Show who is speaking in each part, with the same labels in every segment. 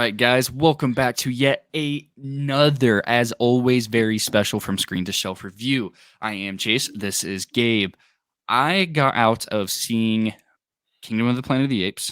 Speaker 1: right, guys, welcome back to yet another, as always, very special From Screen to Shelf review. I am Chase. This is Gabe. I got out of seeing Kingdom of the Planet of the Apes.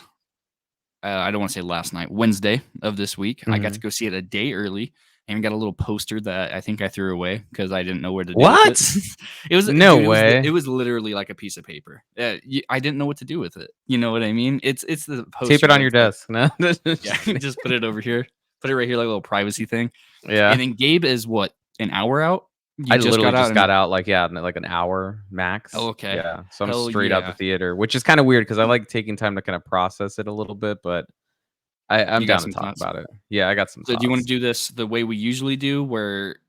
Speaker 1: I don't want to say last night, Wednesday of this week. I got to go see it a day early. And got a little poster that I think I threw away because I didn't know where to do with it. It was
Speaker 2: No
Speaker 1: dude,
Speaker 2: way.
Speaker 1: It was literally like a piece of paper. I didn't know what to do with it. You know what I mean? It's the poster.
Speaker 2: Tape it on your desk. No,
Speaker 1: Yeah, just put it over here. Put it right here, like a little privacy thing.
Speaker 2: yeah.
Speaker 1: And then Gabe is what, an hour out?
Speaker 2: I literally just got out like an hour max.
Speaker 1: Oh, okay.
Speaker 2: Yeah, so I'm
Speaker 1: Hell
Speaker 2: straight out
Speaker 1: yeah.
Speaker 2: the theater, which is kind of weird because I like taking time to kind of process it a little bit, but I'm
Speaker 1: You got
Speaker 2: down to
Speaker 1: some
Speaker 2: talk
Speaker 1: thoughts?
Speaker 2: about it. Yeah, I got some
Speaker 1: So do you want to
Speaker 2: thoughts.
Speaker 1: do this the way we usually do, where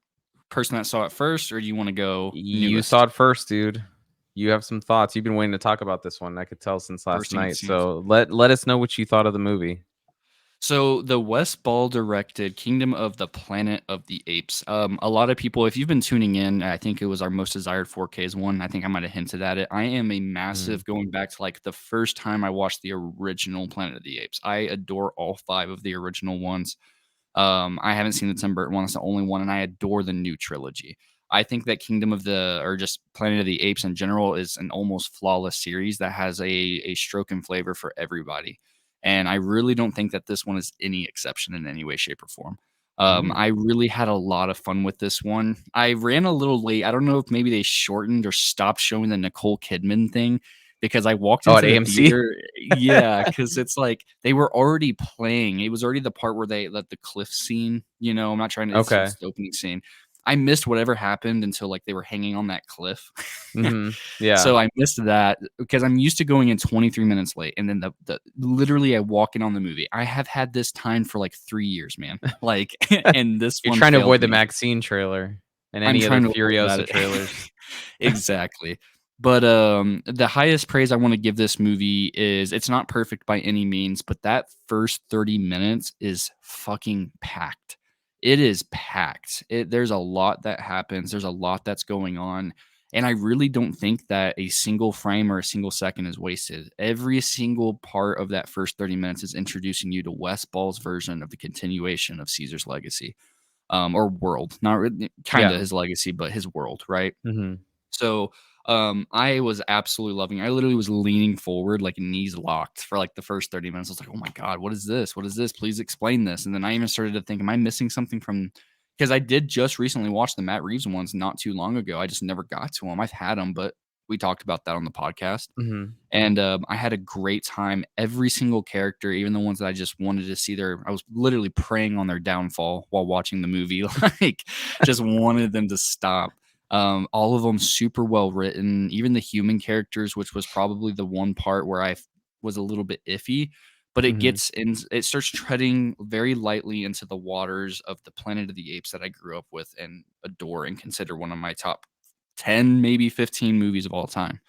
Speaker 1: person that saw it first, or do you want to go
Speaker 2: You
Speaker 1: newest?
Speaker 2: saw it first, dude. You have some thoughts. You've been waiting to talk about this one. I could tell since last
Speaker 1: First thing it
Speaker 2: night.
Speaker 1: seems.
Speaker 2: So let us know what you thought of the movie.
Speaker 1: So the Wes Ball directed Kingdom of the Planet of the Apes. A lot of people, if you've been tuning in, I think it was our most desired 4Ks one. I think I might have hinted at it. I am a massive going back to like the first time I watched the original Planet of the Apes. I adore all 5 of the original ones. I haven't seen the Tim Burton one. It's the only one, and I adore the new trilogy. I think that Kingdom of the, or just Planet of the Apes in general, is an almost flawless series that has a stroke and flavor for everybody. And I really don't think that this one is any exception in any way, shape, or form. I really had a lot of fun with this one. I ran a little late. I don't know if maybe they shortened or stopped showing the Nicole Kidman thing because I walked into
Speaker 2: at
Speaker 1: the
Speaker 2: AMC?
Speaker 1: theater. Yeah, because it's like they were already playing. It was already the part where they let the cliff scene. I'm not trying to. It's
Speaker 2: Okay.
Speaker 1: just the opening scene. I missed whatever happened until like they were hanging on that cliff.
Speaker 2: Yeah.
Speaker 1: So I missed that because I'm used to going in 23 minutes late, and then the literally I walk in on the movie. I have had this time for like 3 years, man. Like, and this
Speaker 2: You're
Speaker 1: one
Speaker 2: trying to
Speaker 1: failed
Speaker 2: avoid the
Speaker 1: me.
Speaker 2: Maxine trailer and
Speaker 1: I'm
Speaker 2: any other
Speaker 1: trying to avoid
Speaker 2: Furiosa
Speaker 1: that.
Speaker 2: trailers.
Speaker 1: Exactly. But the highest praise I want to give this movie is it's not perfect by any means, but that first 30 minutes is fucking packed. It is packed. There's a lot that happens. There's a lot that's going on. And I really don't think that a single frame or a single second is wasted. Every single part of that first 30 minutes is introducing you to Wes Ball's version of the continuation of Caesar's legacy, or world. Not really, kind of his legacy, but his world, right? So I was absolutely loving it. I literally was leaning forward, like knees locked for like the first 30 minutes. I was like, oh my God, what is this? What is this? Please explain this. And then I even started to think, am I missing something from, because I did just recently watch the Matt Reeves ones not too long ago. I just never got to them. I've had them, but we talked about that on the podcast. And I had a great time. Every single character, even the ones that I just wanted to see I was literally praying on their downfall while watching the movie. Like, just wanted them to stop. All of them super well written, even the human characters, which was probably the one part where I was a little bit iffy, but it starts treading very lightly into the waters of the Planet of the Apes that I grew up with and adore and consider one of my top 10, maybe 15 movies of all time.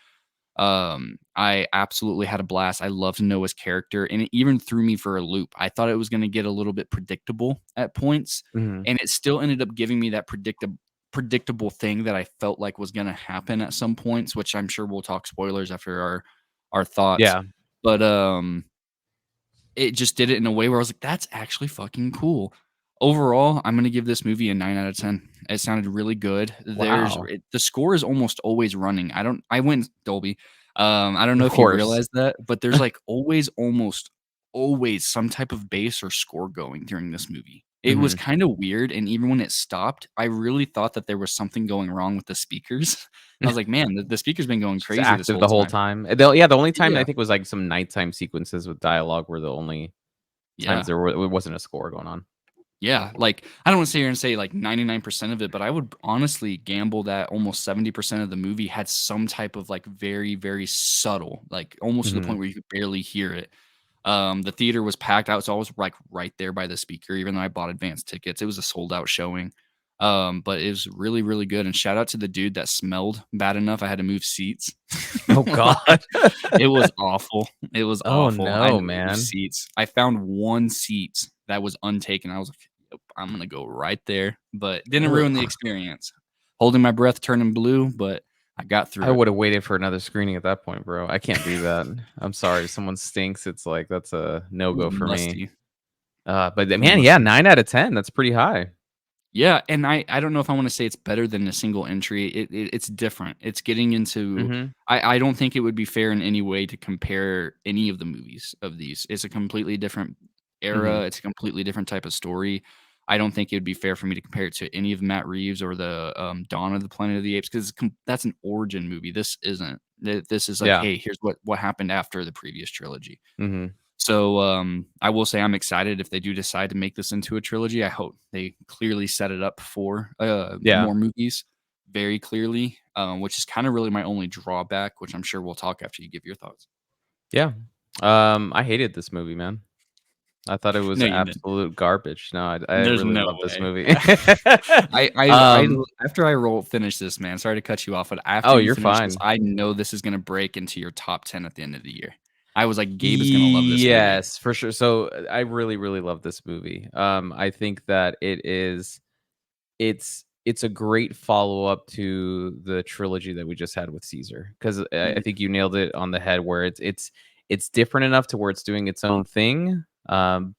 Speaker 1: I absolutely had a blast. I loved Noah's character, and it even threw me for a loop. I thought it was going to get a little bit predictable at points, and it still ended up giving me that predictable thing that I felt like was going to happen at some points, which I'm sure we'll talk spoilers after our thoughts.
Speaker 2: Yeah.
Speaker 1: But it just did it in a way where I was like, that's actually fucking cool. Overall, I'm going to give this movie a 9 out of 10. It sounded really good.
Speaker 2: Wow.
Speaker 1: The score is almost always running. I went Dolby. I don't know
Speaker 2: Of
Speaker 1: if you
Speaker 2: course.
Speaker 1: realize that, but there's like almost always some type of bass or score going during this movie. It was kind of weird, and even when it stopped, I really thought that there was something going wrong with the speakers. I was like, man, the speaker's been going
Speaker 2: It's
Speaker 1: crazy this
Speaker 2: active
Speaker 1: whole
Speaker 2: the whole
Speaker 1: time.
Speaker 2: time. The only time I
Speaker 1: Yeah.
Speaker 2: think was like some nighttime sequences with dialogue were the only
Speaker 1: Yeah.
Speaker 2: times it wasn't a score going on.
Speaker 1: Yeah, like, I don't wanna sit here and say, like, 99% of it, but I would honestly gamble that almost 70% of the movie had some type of, like, very, very subtle, like, almost to the point where you could barely hear it. The theater was packed out, so I was, like, right there by the speaker, even though I bought advanced tickets. It was a sold-out showing. But it was really, really good, and shout out to the dude that smelled bad enough I had to move seats.
Speaker 2: Oh God.
Speaker 1: It was awful. It was
Speaker 2: Oh
Speaker 1: awful. I had
Speaker 2: no,
Speaker 1: to move
Speaker 2: man.
Speaker 1: seats. I found one seat that was untaken. I was like, "Yep, I'm gonna go right there," but didn't ruin the experience. Holding my breath, turning blue, but I got through
Speaker 2: I
Speaker 1: it.
Speaker 2: would have waited for another screening at that point, bro. I can't do that. I'm sorry. If someone stinks, it's like that's a no-go for me.
Speaker 1: Musty.
Speaker 2: But
Speaker 1: Even
Speaker 2: man,
Speaker 1: more
Speaker 2: yeah,
Speaker 1: so.
Speaker 2: 9 out of 10. That's pretty high.
Speaker 1: Yeah, and I don't know if I wanna say it's better than a single entry. It's different. It's getting into
Speaker 2: Mhm.
Speaker 1: I don't think it would be fair in any way to compare any of the movies of these. It's a completely different era.
Speaker 2: Mhm.
Speaker 1: It's a completely different type of story. I don't think it would be fair for me to compare it to any of Matt Reeves or the, Dawn of the Planet of the Apes 'cause that's an origin movie. This isn't. This is like,
Speaker 2: Yeah.
Speaker 1: "Hey, here's what happened after the previous trilogy."
Speaker 2: Mhm.
Speaker 1: So, I will say I'm excited if they do decide to make this into a trilogy. I hope they clearly set it up for,
Speaker 2: Yeah.
Speaker 1: more movies very clearly, which is kinda really my only drawback, which I'm sure we'll talk after you give your thoughts.
Speaker 2: Yeah. I hated this movie, man. I thought it was
Speaker 1: No, you didn't.
Speaker 2: absolute garbage. No, I
Speaker 1: There's
Speaker 2: really
Speaker 1: no
Speaker 2: love this
Speaker 1: way.
Speaker 2: movie.
Speaker 1: I
Speaker 2: Um
Speaker 1: after I finish this, man, sorry to cut you off, but after
Speaker 2: Oh,
Speaker 1: you
Speaker 2: you're
Speaker 1: finish this,
Speaker 2: fine.
Speaker 1: I know this is gonna break into your top 10 at the end of the year. I was like, "Gabe is gonna love this movie."
Speaker 2: Yes, for sure. So, I really, really love this movie. I think that it's a great follow-up to the trilogy that we just had with Caesar, 'cause I
Speaker 1: Yeah,
Speaker 2: think you nailed it on the head where it's different enough to where it's doing its own thing, and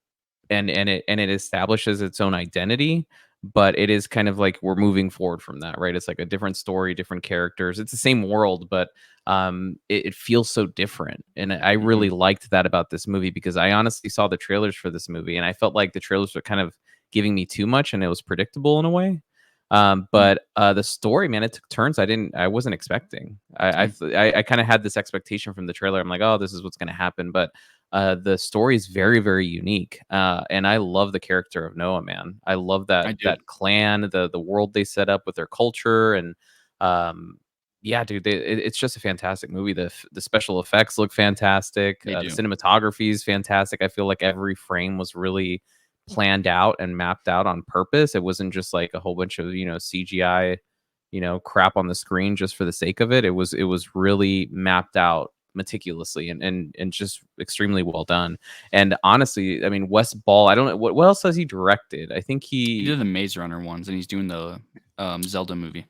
Speaker 2: it establishes its own identity, but it is kind of like we're moving forward from that, right? It's like a different story, different characters. It's the same world, but it feels so different, and I really
Speaker 1: mhm,
Speaker 2: liked that about this movie because I honestly saw the trailers for this movie, and I felt like the trailers were kind of giving me too much, and it was predictable in a way.
Speaker 1: mhm,
Speaker 2: But the story, man, it took turns I wasn't expecting.
Speaker 1: same.
Speaker 2: I kind of had this expectation from the trailer. I'm like, oh, this is what's going to happen, but the story is very, very unique, and I love the character of Noah. Man, I love that
Speaker 1: I do.
Speaker 2: that clan, the world they set up with their culture, and um, yeah, dude, it's just a fantastic movie. The special effects look fantastic.
Speaker 1: They
Speaker 2: The
Speaker 1: do.
Speaker 2: cinematography is fantastic. I feel like every frame was really planned out and mapped out on purpose. It wasn't just like a whole bunch of CGI, crap on the screen just for the sake of it. It was really mapped out meticulously and just extremely well done. And honestly, I mean, Wes Ball, I don't know what else has he directed. I think
Speaker 1: He
Speaker 2: he
Speaker 1: did the Maze Runner ones, and he's doing the, Zelda movie.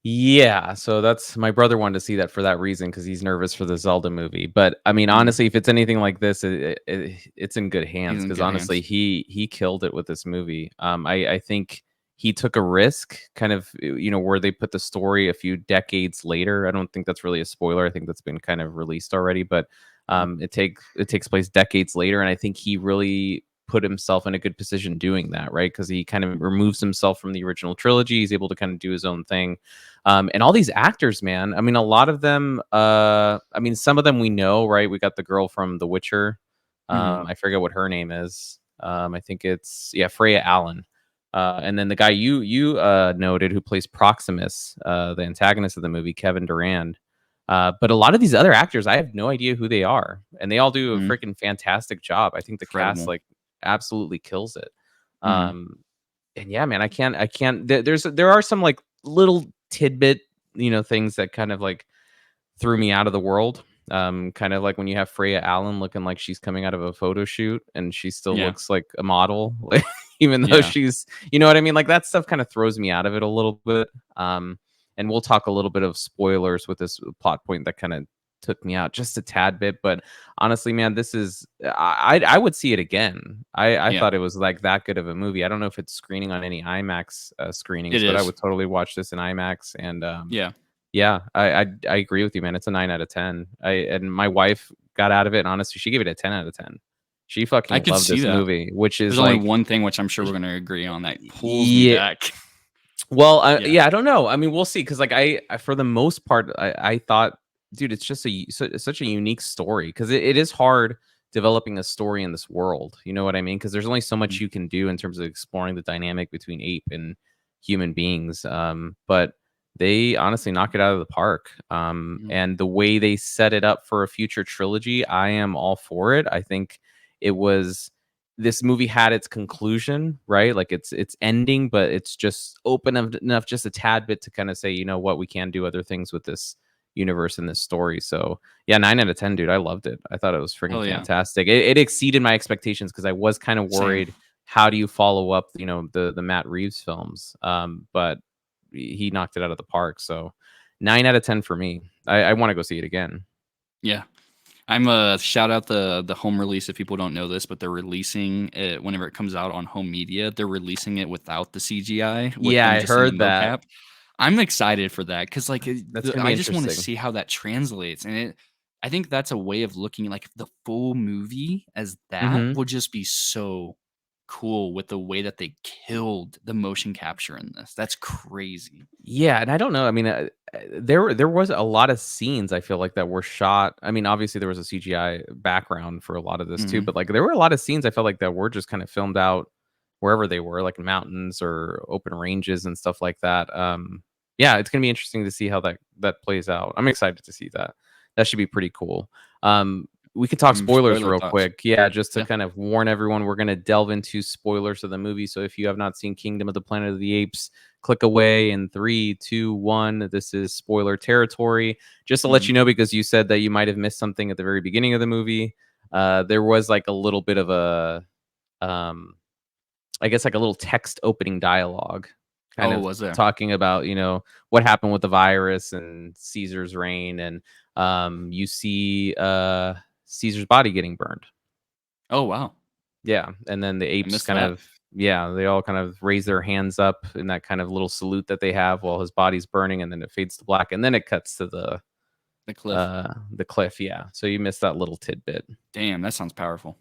Speaker 2: Yeah, so that's my brother wanted to see that for that reason because he's nervous for the Zelda movie. But I mean,
Speaker 1: Mhm.
Speaker 2: honestly, if it's anything like this, it's in good
Speaker 1: He's
Speaker 2: hands
Speaker 1: in
Speaker 2: because
Speaker 1: good
Speaker 2: honestly,
Speaker 1: hands.
Speaker 2: he killed it with this movie. I think he took a risk, kind of where they put the story a few decades later. I don't think that's really a spoiler. I think that's been kind of released already, but
Speaker 1: Mhm.
Speaker 2: it takes place decades later, and I think he really put himself in a good position doing that, right? Because he kind of removes himself from the original trilogy. He's able to kind of do his own thing. And all these actors, man. I mean, a lot of them. I mean, some of them we know, right? We got the girl from The Witcher.
Speaker 1: Mhm.
Speaker 2: I forget what her name is. I think it's Freya Allen. And then the guy you noted who plays Proximus, the antagonist of the movie, Kevin Durand. But a lot of these other actors, I have no idea who they are, and they all do a
Speaker 1: Mhm.
Speaker 2: freaking fantastic job. I think the cast
Speaker 1: Incredible.
Speaker 2: like absolutely kills it.
Speaker 1: Mhm.
Speaker 2: Um, and yeah, man, I can't. There are some like little tidbit, things that kind of like threw me out of the world. Kind of like when you have Freya Allen looking like she's coming out of a photo shoot and she still
Speaker 1: Yeah.
Speaker 2: looks like a model, like, even though
Speaker 1: Yeah.
Speaker 2: she's, you know what I mean? Like that stuff kind of throws me out of it a little bit. And we'll talk a little bit of spoilers with this plot point that kind of took me out just a tad bit. But honestly, man, this is I would see it again. I
Speaker 1: Yeah.
Speaker 2: thought it was like that good of a movie. I don't know if it's screening on any IMAX
Speaker 1: It
Speaker 2: screenings, but I
Speaker 1: is.
Speaker 2: would totally watch this in IMAX. And
Speaker 1: Yeah.
Speaker 2: yeah, I agree with you, man. It's a 9 out of 10. And my wife got out of it, and honestly, she gave it a 10 out of 10. She
Speaker 1: I
Speaker 2: fucking
Speaker 1: could
Speaker 2: loved
Speaker 1: see
Speaker 2: this
Speaker 1: that.
Speaker 2: movie, which is
Speaker 1: There's only
Speaker 2: like
Speaker 1: one thing which I'm sure we're gonna agree on that pulls me
Speaker 2: yeah.
Speaker 1: back.
Speaker 2: Well,
Speaker 1: Yeah.
Speaker 2: yeah, I don't know. I mean, we'll see. Cause like I for the most part, I thought, dude, it's just such a unique story because it is hard developing a story in this world. You know what I mean? Because there's only so much
Speaker 1: Mhm.
Speaker 2: you can do in terms of exploring the dynamic between ape and human beings. But they honestly knock it out of the park.
Speaker 1: Mhm.
Speaker 2: And the way they set it up for a future trilogy, I am all for it. I think it was this movie had its conclusion, right? Like it's ending, but it's just open enough just a tad bit to kind of say, you know what, we can do other things with this universe and this story. So yeah, 9 out of 10, dude. I loved it. I thought it was freaking
Speaker 1: Hell yeah.
Speaker 2: fantastic. It exceeded my expectations because I was kind of
Speaker 1: Same.
Speaker 2: worried, how do you follow up, the Matt Reeves films? But he knocked it out of the park. So 9 out of 10 for me. I want to go see it again.
Speaker 1: Yeah. I'm shout out the home release if people don't know this, but they're releasing it whenever it comes out on home media. They're releasing it without the CGI, with
Speaker 2: Yeah,
Speaker 1: them
Speaker 2: I
Speaker 1: just in the
Speaker 2: heard that.
Speaker 1: mocap. I'm excited for that because like
Speaker 2: That's gonna be
Speaker 1: I just want to
Speaker 2: interesting.
Speaker 1: see how that translates, and I think that's a way of looking like the full movie as that
Speaker 2: Mhm.
Speaker 1: would just be so cool with the way that they killed the motion capture in this. That's crazy.
Speaker 2: Yeah, and I don't know. I mean, there was a lot of scenes I feel like that were shot. I mean, obviously there was a CGI background for a lot of this too,
Speaker 1: Hmm.
Speaker 2: but like there were a lot of scenes I felt like that were just kind of filmed out wherever they were, like in mountains or open ranges and stuff like that. Yeah, it's gonna be interesting to see how that plays out. I'm excited to see that. That should be pretty cool. Um, we can talk spoilers
Speaker 1: Spoiler
Speaker 2: real
Speaker 1: thoughts.
Speaker 2: quick. Yeah, just to
Speaker 1: Yeah.
Speaker 2: kind of warn everyone, we're gonna delve into spoilers of the movie. So if you have not seen Kingdom of the Planet of the Apes, click away in 3, 2, 1. This is spoiler territory. Just to let
Speaker 1: Mhm.
Speaker 2: you know, because you said that you might have missed something at the very beginning of the movie. There was like a little bit of a, um, I guess, like a little text opening dialogue, kind
Speaker 1: Oh,
Speaker 2: of
Speaker 1: was there?
Speaker 2: talking about what happened with the virus and Caesar's reign, and you see Caesar's body getting burned.
Speaker 1: Oh, wow.
Speaker 2: Yeah, and then the
Speaker 1: I
Speaker 2: apes
Speaker 1: missed
Speaker 2: kind
Speaker 1: that.
Speaker 2: of yeah, they all kind of raise their hands up in that kind of little salute that they have while his body's burning, and then it fades to black, and then it cuts to
Speaker 1: The cliff.
Speaker 2: the cliff, yeah. So you missed that little tidbit.
Speaker 1: Damn, that sounds powerful.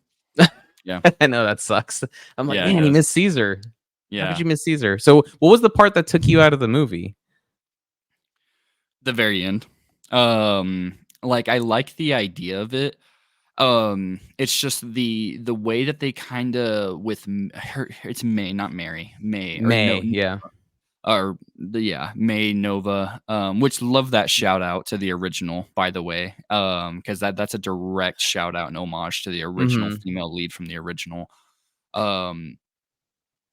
Speaker 1: Yeah.
Speaker 2: I know that sucks. I'm like,
Speaker 1: Yeah, it
Speaker 2: "Man, you
Speaker 1: does.
Speaker 2: missed Caesar. How could
Speaker 1: Yeah.
Speaker 2: you miss Caesar?" So what was the part that took you out of the movie?
Speaker 1: The very end. Like, I like the idea of it. It's just the way that they kinda with her it's May, not Mary. May or no,
Speaker 2: May, yeah.
Speaker 1: or the yeah, May Nova, which love that shout out to the original, by the way, because that's a direct shout out and homage to the original
Speaker 2: Mhm.
Speaker 1: female lead from the original. Um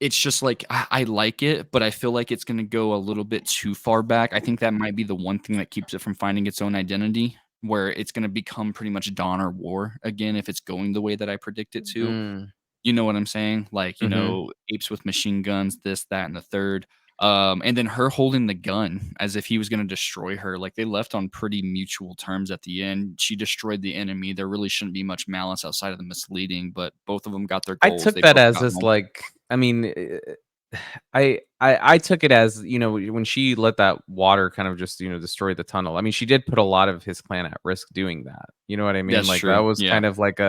Speaker 1: It's just like I like it, but I feel like it's gonna go a little bit too far back. I think that might be the one thing that keeps it from finding its own identity, where it's gonna become pretty much Dawn or War again if it's going the way that I predict it to.
Speaker 2: Mm.
Speaker 1: You know what I'm saying? Like,
Speaker 2: Mhm.
Speaker 1: apes with machine guns, this, that, and the third. And then her holding the gun as if he was gonna destroy her. Like, they left on pretty mutual terms at the end. She destroyed the enemy. There really shouldn't be much malice outside of the misleading, but both of them got their
Speaker 2: I
Speaker 1: goals.
Speaker 2: took
Speaker 1: They
Speaker 2: that
Speaker 1: both
Speaker 2: as
Speaker 1: got
Speaker 2: just
Speaker 1: home.
Speaker 2: like I mean, I took it as, when she let that water kind of just, destroy the tunnel. I mean, she did put a lot of his clan at risk doing that. You know what I mean?
Speaker 1: That's
Speaker 2: Like that
Speaker 1: true.
Speaker 2: was
Speaker 1: Yeah.
Speaker 2: kind of like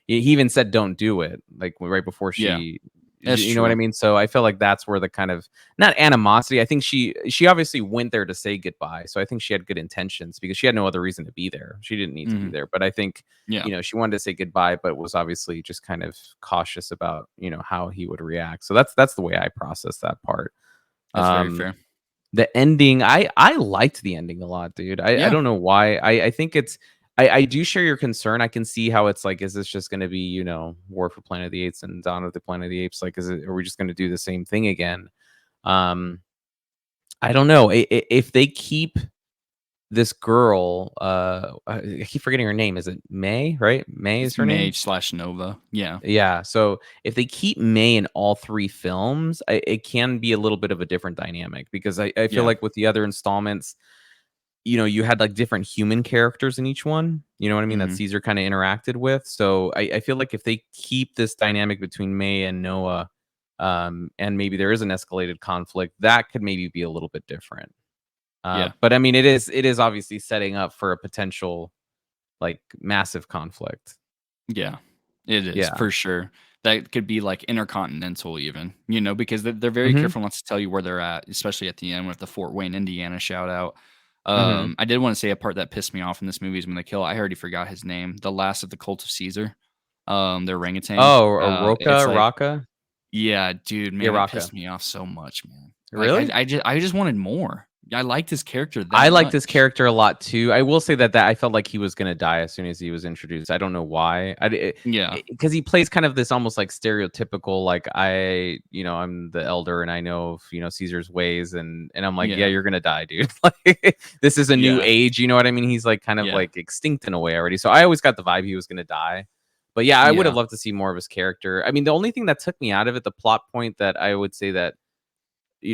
Speaker 2: he even said don't do it, like right before
Speaker 1: Yeah.
Speaker 2: she
Speaker 1: That's
Speaker 2: you know what I
Speaker 1: true.
Speaker 2: mean? So I feel like that's where the kind of not animosity. I think she obviously went there to say goodbye. So I think she had good intentions because she had no other reason to be there. She didn't need to be
Speaker 1: Mhm.
Speaker 2: there. But I think
Speaker 1: Yeah.
Speaker 2: she wanted to say goodbye, but was obviously just kind of cautious about, how he would react. So that's the way I process that part.
Speaker 1: That's very
Speaker 2: Um,
Speaker 1: fair.
Speaker 2: the ending, I liked the ending a lot, dude. I
Speaker 1: Yeah.
Speaker 2: don't know why. I think I do share your concern. I can see how it's like, is this just gonna be, War for Planet of the Apes and Dawn of the Planet of the Apes? Like, are we just gonna do the same thing again? Um, I don't know. If they keep this girl, I keep forgetting her name. Is it May? Right? May is
Speaker 1: It's
Speaker 2: her name.
Speaker 1: Mage/Nova. Yeah.
Speaker 2: Yeah, so if they keep May in all 3 films, it can be a little bit of a different dynamic because I feel
Speaker 1: Yeah.
Speaker 2: like with the other installments, you had, like, different human characters in each one, you know what I mean, that
Speaker 1: Mhm.
Speaker 2: Caesar kinda interacted with, so I feel like if they keep this dynamic between May and Noah, and maybe there is an escalated conflict, that could maybe be a little bit different.
Speaker 1: Yeah.
Speaker 2: But I mean, it is obviously setting up for a potential, like, massive conflict.
Speaker 1: Yeah. It is,
Speaker 2: Yeah.
Speaker 1: for sure. That could be, like, intercontinental even, because they're very
Speaker 2: Mhm.
Speaker 1: careful not to tell you where they're at, especially at the end with the Fort Wayne, Indiana shout out.
Speaker 2: Mhm.
Speaker 1: I did wanna say a part that pissed me off in this movie is when they kill I already forgot his name, the last of the cult of Caesar, the orangutan.
Speaker 2: Oh,
Speaker 1: It's like
Speaker 2: Rocca?
Speaker 1: yeah, dude,
Speaker 2: Yeah,
Speaker 1: man, it
Speaker 2: Rocca.
Speaker 1: pissed me off so much, man. Like,
Speaker 2: Really?
Speaker 1: I just wanted more. I liked his character
Speaker 2: I
Speaker 1: that
Speaker 2: liked this
Speaker 1: much.
Speaker 2: character a lot too. I will say that I felt like he was gonna die as soon as he was introduced. I don't know why.
Speaker 1: Yeah,
Speaker 2: Because he plays kind of this almost like stereotypical, like I'm the elder and I know of, Caesar's ways, and I'm like, yeah,
Speaker 1: yeah,
Speaker 2: you're gonna die, dude. Like this is a new
Speaker 1: yeah,
Speaker 2: age. You know what I mean? He's like kind of
Speaker 1: yeah,
Speaker 2: like extinct in a way already. So I always got the vibe he was gonna die. But yeah, I would have
Speaker 1: yeah,
Speaker 2: loved to see more of his character. I mean, the only thing that took me out of it, the plot point that I would say that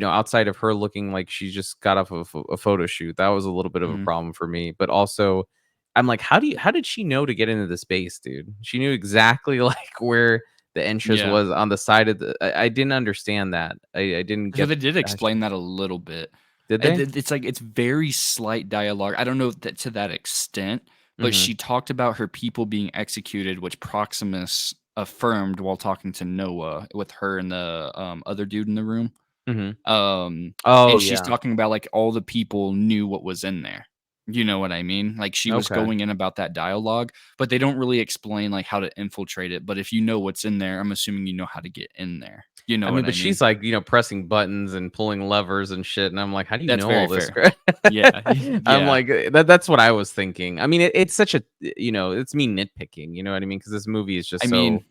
Speaker 2: outside of her looking like she just got off of a photo shoot, that was a little bit of a
Speaker 1: mhm,
Speaker 2: problem for me. But also, I'm like, how did she know to get into the space, dude? She knew exactly like where the entrance
Speaker 1: Yeah.
Speaker 2: was on the side of the. I didn't understand that. I didn't
Speaker 1: So
Speaker 2: get.
Speaker 1: they did
Speaker 2: How she,
Speaker 1: explain that a little bit.
Speaker 2: did they?
Speaker 1: It's like it's very slight dialogue. I don't know that to that extent, but
Speaker 2: Mm-hmm.
Speaker 1: she talked about her people being executed, which Proximus affirmed while talking to Noah with her and the other dude in the room.
Speaker 2: Mm-hmm.
Speaker 1: Um,
Speaker 2: Oh
Speaker 1: and she's
Speaker 2: yeah.
Speaker 1: talking about like all the people knew what was in there. You know what I mean? Like she was
Speaker 2: Okay.
Speaker 1: going in about that dialogue, but they don't really explain like how to infiltrate it. But if you know what's in there, I'm assuming you know how to get in there. You
Speaker 2: I
Speaker 1: know
Speaker 2: mean,
Speaker 1: what
Speaker 2: but
Speaker 1: I
Speaker 2: she's
Speaker 1: mean?
Speaker 2: like, pressing buttons and pulling levers and shit, and I'm like, how do you
Speaker 1: That's
Speaker 2: know
Speaker 1: very
Speaker 2: all this?
Speaker 1: fair.
Speaker 2: Crap?
Speaker 1: Yeah.
Speaker 2: I'm
Speaker 1: Yeah.
Speaker 2: like, that's what I was thinking. I mean, it's such a, it's me nitpicking. You know what I mean? Because this movie is
Speaker 1: I
Speaker 2: just
Speaker 1: mean,
Speaker 2: so.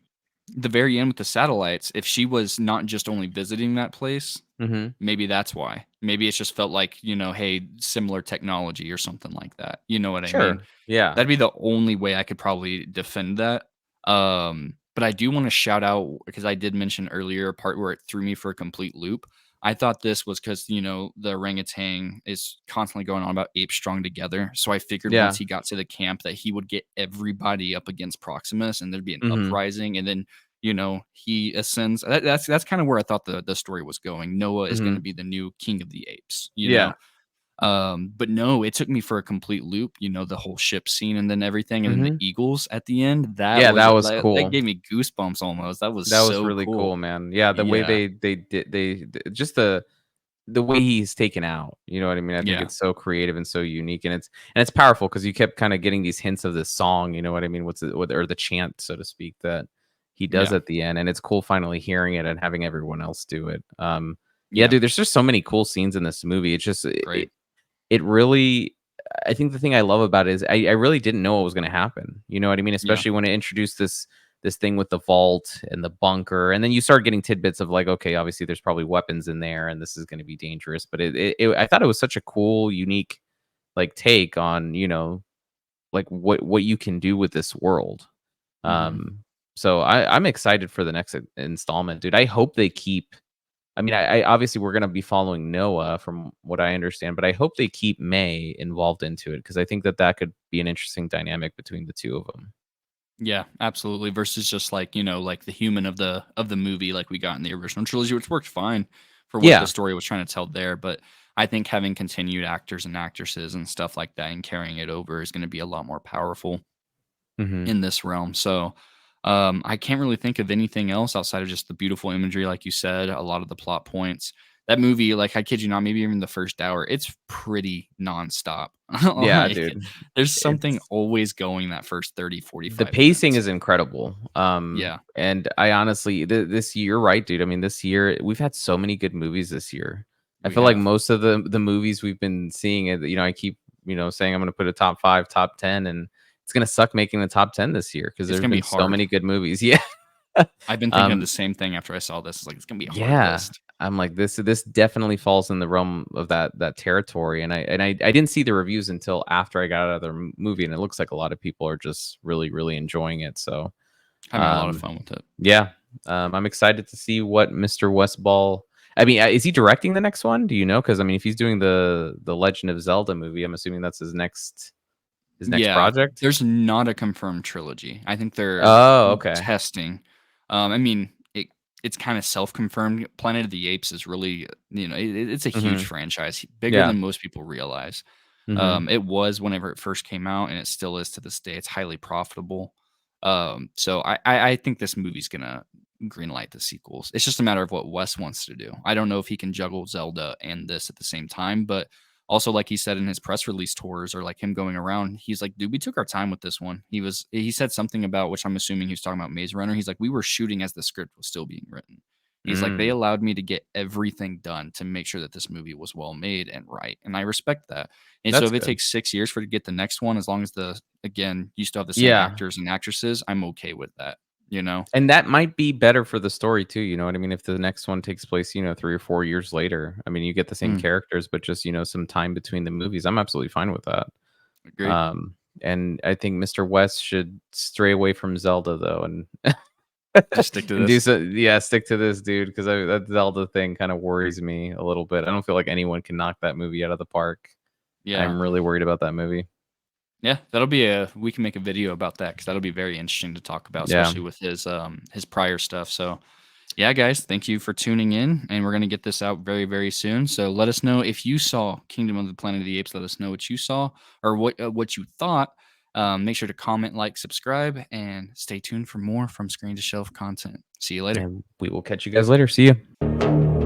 Speaker 1: the very end with the satellites, if she was not just only visiting that place,
Speaker 2: Hmm.
Speaker 1: maybe that's why. Maybe it's just felt like, hey, similar technology or something like that. You know what I mean?
Speaker 2: Sure. Yeah.
Speaker 1: That'd be the only way I could probably defend that. But I do want to shout out because I did mention earlier a part where it threw me for a complete loop. I thought this was because, the orangutan is constantly going on about apes strong together. So I figured once
Speaker 2: Yeah.
Speaker 1: he got to the camp that he would get everybody up against Proximus and there'd be an
Speaker 2: Hmm.
Speaker 1: uprising. And then, he ascends. That's kind of where I thought the story was going. Noah is going to
Speaker 2: Hmm.
Speaker 1: be the new king of the apes.
Speaker 2: Yeah.
Speaker 1: But no, it took me for a complete loop, the whole ship scene and then everything, and then the
Speaker 2: Hmm.
Speaker 1: eagles at the end. That
Speaker 2: Yeah.
Speaker 1: was
Speaker 2: That was
Speaker 1: that
Speaker 2: cool.
Speaker 1: gave me goosebumps almost. That was
Speaker 2: That was
Speaker 1: so
Speaker 2: really
Speaker 1: cool.
Speaker 2: cool, man. Yeah, the way
Speaker 1: Yeah.
Speaker 2: they did just the way he's taken out, you know what I mean? I think
Speaker 1: Yeah.
Speaker 2: it's so creative and so unique, and it's powerful because you kept kind of getting these hints of this song, you know what I mean? Or the chant, so to speak, that he does
Speaker 1: Yeah.
Speaker 2: at the end, and it's cool finally hearing it and having everyone else do it. Yeah,
Speaker 1: Yeah.
Speaker 2: dude, there's just so many cool scenes in this movie. It's just
Speaker 1: Great.
Speaker 2: it really. I think the thing I love about it is I really didn't know what was going to happen. You know what I mean?
Speaker 1: Yeah.
Speaker 2: Especially when it introduced this thing with the vault and the bunker, and then you start getting tidbits of like, okay, obviously there's probably weapons in there, and this is going to be dangerous. But I thought it was such a cool, unique like take on like what you can do with this world.
Speaker 1: Mhm.
Speaker 2: Um, so I'm excited for the next installment, dude. I hope they keep. I mean, I obviously we're gonna be following Noah from what I understand, but I hope they keep May involved into it because I think that could be an interesting dynamic between the two of them.
Speaker 1: Yeah, absolutely. Versus just like, like the human of the movie like we got in the original trilogy, which worked fine for what the
Speaker 2: Yeah.
Speaker 1: story was trying to tell there. But I think having continued actors and actresses and stuff like that and carrying it over is going to be a lot more powerful
Speaker 2: Hmm.
Speaker 1: in this realm. So I can't really think of anything else outside of just the beautiful imagery, like you said, a lot of the plot points. That movie, like I kid you not, maybe even the first hour, it's pretty nonstop.
Speaker 2: Yeah,
Speaker 1: Like
Speaker 2: dude.
Speaker 1: there's something
Speaker 2: It's
Speaker 1: always going that first 30,
Speaker 2: the
Speaker 1: 45
Speaker 2: pacing
Speaker 1: minutes.
Speaker 2: is incredible.
Speaker 1: Yeah.
Speaker 2: And I honestly, this year, right, dude? I mean, this year we've had so many good movies this year. I
Speaker 1: We
Speaker 2: feel like
Speaker 1: have.
Speaker 2: most of the movies we've been seeing, I keep saying I'm going to put a top 5, top 10, and it's going to suck making the top 10 this year because
Speaker 1: It's
Speaker 2: there's
Speaker 1: gonna be
Speaker 2: been so
Speaker 1: hard.
Speaker 2: many good movies. Yeah.
Speaker 1: I've been thinking
Speaker 2: um,
Speaker 1: the same thing after I saw this. It's like it's gonna be a hard
Speaker 2: yeah.
Speaker 1: list.
Speaker 2: I'm like this definitely falls in the realm of that territory, and I didn't see the reviews until after I got out of the movie, and it looks like a lot of people are just really really enjoying it. So
Speaker 1: Having a lot of
Speaker 2: um,
Speaker 1: fun with it.
Speaker 2: yeah, I'm excited to see what Mr. Westball. I mean, is he directing the next one? Do you know? Because I mean, if he's doing the Legend of Zelda movie, I'm assuming that's his next
Speaker 1: Yeah,
Speaker 2: project.
Speaker 1: there's not a confirmed trilogy. I think they're
Speaker 2: Oh, okay.
Speaker 1: testing. I mean, it's kind of self-confirmed. Planet of the Apes is really, it's a huge
Speaker 2: Hmm.
Speaker 1: franchise, bigger
Speaker 2: Yeah.
Speaker 1: than most people realize.
Speaker 2: Hmm.
Speaker 1: It was whenever it first came out, and it still is to this day. It's highly profitable. So I think this movie's gonna greenlight the sequels. It's just a matter of what Wes wants to do. I don't know if he can juggle Zelda and this at the same time, but also like he said in his press release tours or like him going around, he's like, dude, we took our time with this one. He said something about which I'm assuming he was talking about Maze Runner. He's like, we were shooting as the script was still being written. He's like, they
Speaker 2: Mm,
Speaker 1: allowed me to get everything done to make sure that this movie was well made and right. And I respect that. And so
Speaker 2: that's
Speaker 1: if it
Speaker 2: good.
Speaker 1: takes 6 years for to get the next one, as long as again, you still have the same
Speaker 2: Yeah.
Speaker 1: actors and actresses, I'm okay with that, you know?
Speaker 2: And that might be better for the story too, you know what I mean? If the next one takes place, 3 or 4 years later. I mean, you get the same
Speaker 1: Mm,
Speaker 2: characters, but just, some time between the movies. I'm absolutely fine with that.
Speaker 1: agreed.
Speaker 2: Um, and I think Mr. West should stray away from Zelda though and
Speaker 1: Just stick to
Speaker 2: and do
Speaker 1: this.
Speaker 2: so yeah, stick to this dude because that Zelda thing kind of worries me a little bit. I don't feel like anyone can knock that movie out of the park.
Speaker 1: Yeah.
Speaker 2: I'm really worried about that movie.
Speaker 1: Yeah, we can make a video about that because that'll be very interesting to talk about,
Speaker 2: Yeah.
Speaker 1: especially with his prior stuff. So yeah, guys, thank you for tuning in, and we're gonna get this out very, very soon. So let us know if you saw Kingdom of the Planet of the Apes. Let us know what you saw or what you thought. Make sure to comment, like, subscribe, and stay tuned for more from Screen to Shelf content. See you later.
Speaker 2: And we will catch you guys later. See you.